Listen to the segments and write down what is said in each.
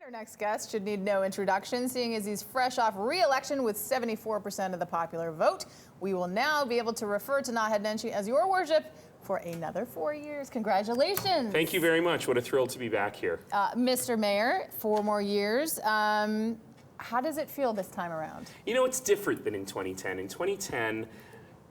Our next guest should need no introduction, seeing as he's fresh off re-election with 74% of the popular vote. We will now be able to refer to Naheed Nenshi as your worship for another 4 years. Congratulations. Thank you very much. What a thrill to be back here. Mr. Mayor, 4 more years. How does it feel this time around? You know, it's different than in 2010. In 2010,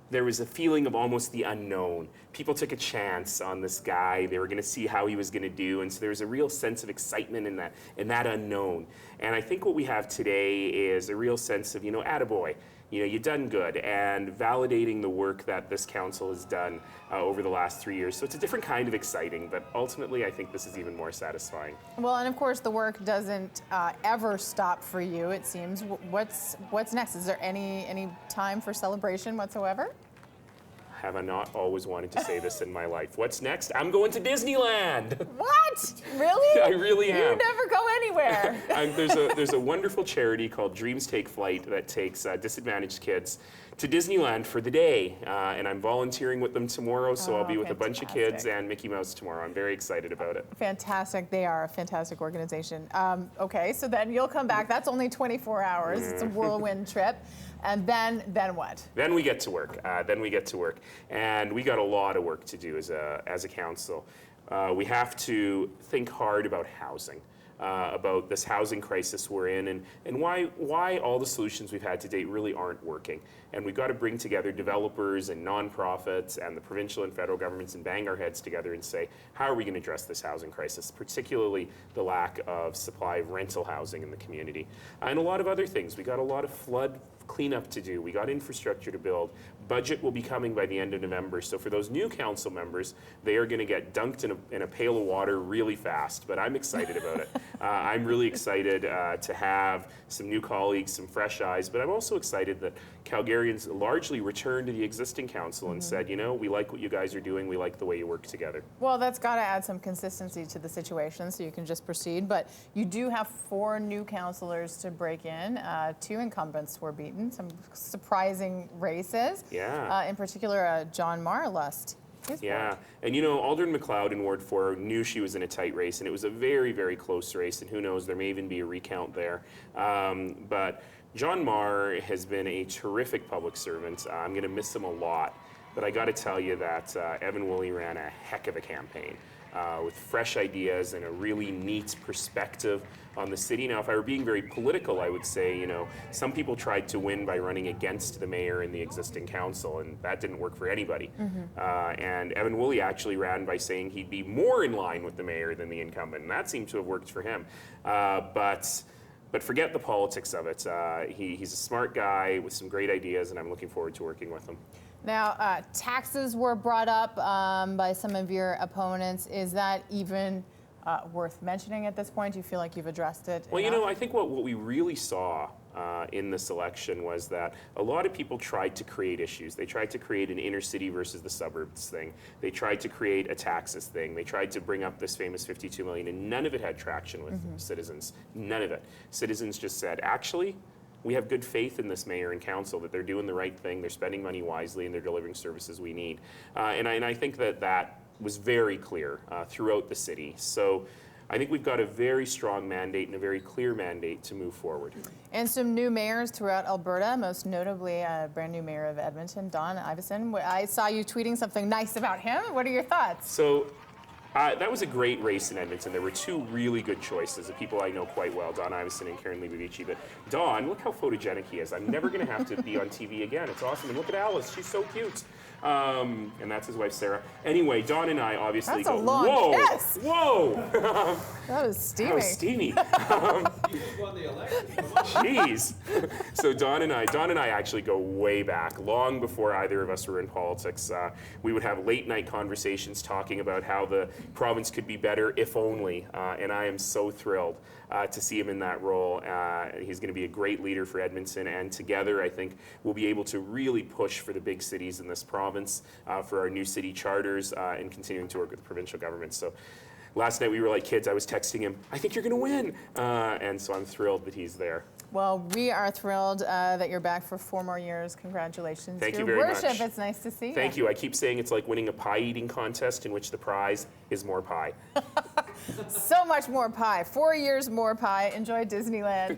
there was a feeling of almost the unknown. People took a chance on this guy. They were going to see how he was going to do, and so there was a real sense of excitement in that unknown. And I think what we have today is a real sense of, attaboy. You've done good, and validating the work that this council has done over the last 3 years. So it's a different kind of exciting, but ultimately I think this is even more satisfying. Well, and of course the work doesn't ever stop for you, it seems. What's next? Is there any time for celebration whatsoever? Have I not always wanted to say this in my life? What's next? I'm going to Disneyland. What? Really? I really am. You never go anywhere. There's a wonderful charity called Dreams Take Flight that takes disadvantaged kids to Disneyland for the day, and I'm volunteering with them tomorrow, so I'll be with a bunch of kids and Mickey Mouse tomorrow. I'm very excited about it. Fantastic. They are a fantastic organization. Okay, so then you'll come back. That's only 24 hours. It's a whirlwind trip. And then what? Then we get to work. And we got a lot of work to do as a council. We have to think hard about housing, about this housing crisis we're in, and why all the solutions we've had to date really aren't working. And we've got to bring together developers and nonprofits and the provincial and federal governments and bang our heads together and say, how are we going to address this housing crisis, particularly the lack of supply of rental housing in the community. And a lot of other things. We got a lot of flood cleanup to do. We got infrastructure to build. Budget will be coming by the end of November. So for those new council members, they are going to get dunked in a pail of water really fast. But I'm excited about it. I'm really excited to have some new colleagues, some fresh eyes. But I'm also excited that Calgarians largely returned to the existing council and said, we like what you guys are doing. We like the way you work together. Well, that's got to add some consistency to the situation so you can just proceed. But you do have 4 new councillors to break in. 2 incumbents were beaten. Some surprising races. Yeah. In particular, John Marr lost his ward. And Alderman McLeod in Ward 4 knew she was in a tight race, and it was a very, very close race, and who knows, there may even be a recount there. But John Marr has been a terrific public servant. I'm going to miss him a lot, but I got to tell you that Evan Woolley ran a heck of a campaign with fresh ideas and a really neat perspective on the city. Now, if I were being very political, I would say, some people tried to win by running against the mayor and the existing council, and that didn't work for anybody. And Evan Woolley actually ran by saying he'd be more in line with the mayor than the incumbent, and that seemed to have worked for him. But forget the politics of it. He's a smart guy with some great ideas, and I'm looking forward to working with him. Now, taxes were brought up by some of your opponents. Is that even worth mentioning at this point? Do you feel like you've addressed it enough? I think what we really saw in this election was that a lot of people tried to create issues. They tried to create an inner city versus the suburbs thing. They tried to create a taxes thing. They tried to bring up this famous $52 million, and none of it had traction with citizens. None of it. Citizens just said, actually, we have good faith in this mayor and council that they're doing the right thing, they're spending money wisely, and they're delivering services we need. And I think that was very clear throughout the city. So I think we've got a very strong mandate and a very clear mandate to move forward. And some new mayors throughout Alberta, most notably a brand new mayor of Edmonton, Don Iveson. I saw you tweeting something nice about him. What are your thoughts? So that was a great race in Edmonton. There were 2 really good choices of people I know quite well, Don Iveson and Karen Leibovich. But Don, look how photogenic he is. I'm never going to have to be on TV again. It's awesome. And look at Alice. She's so cute. And that's his wife, Sarah. Anyway, Don and I obviously That's a long kiss. Whoa! That was steamy. That was steamy. You just won the election. Jeez. So Don and I actually go way back, long before either of us were in politics. We would have late night conversations talking about how the province could be better, if only. And I am so thrilled to see him in that role. He's going to be a great leader for Edmonton, and together I think we'll be able to really push for the big cities in this province, for our new city charters, and continuing to work with the provincial government. So last night we were like kids. I was texting him, I think you're going to win. And so I'm thrilled that he's there. Well, we are thrilled that you're back for 4 more years. Congratulations. Thank you very much. Your worship, it's nice to see you. Thank you. I keep saying it's like winning a pie eating contest in which the prize is more pie. So much more pie. 4 years more pie. Enjoy Disneyland.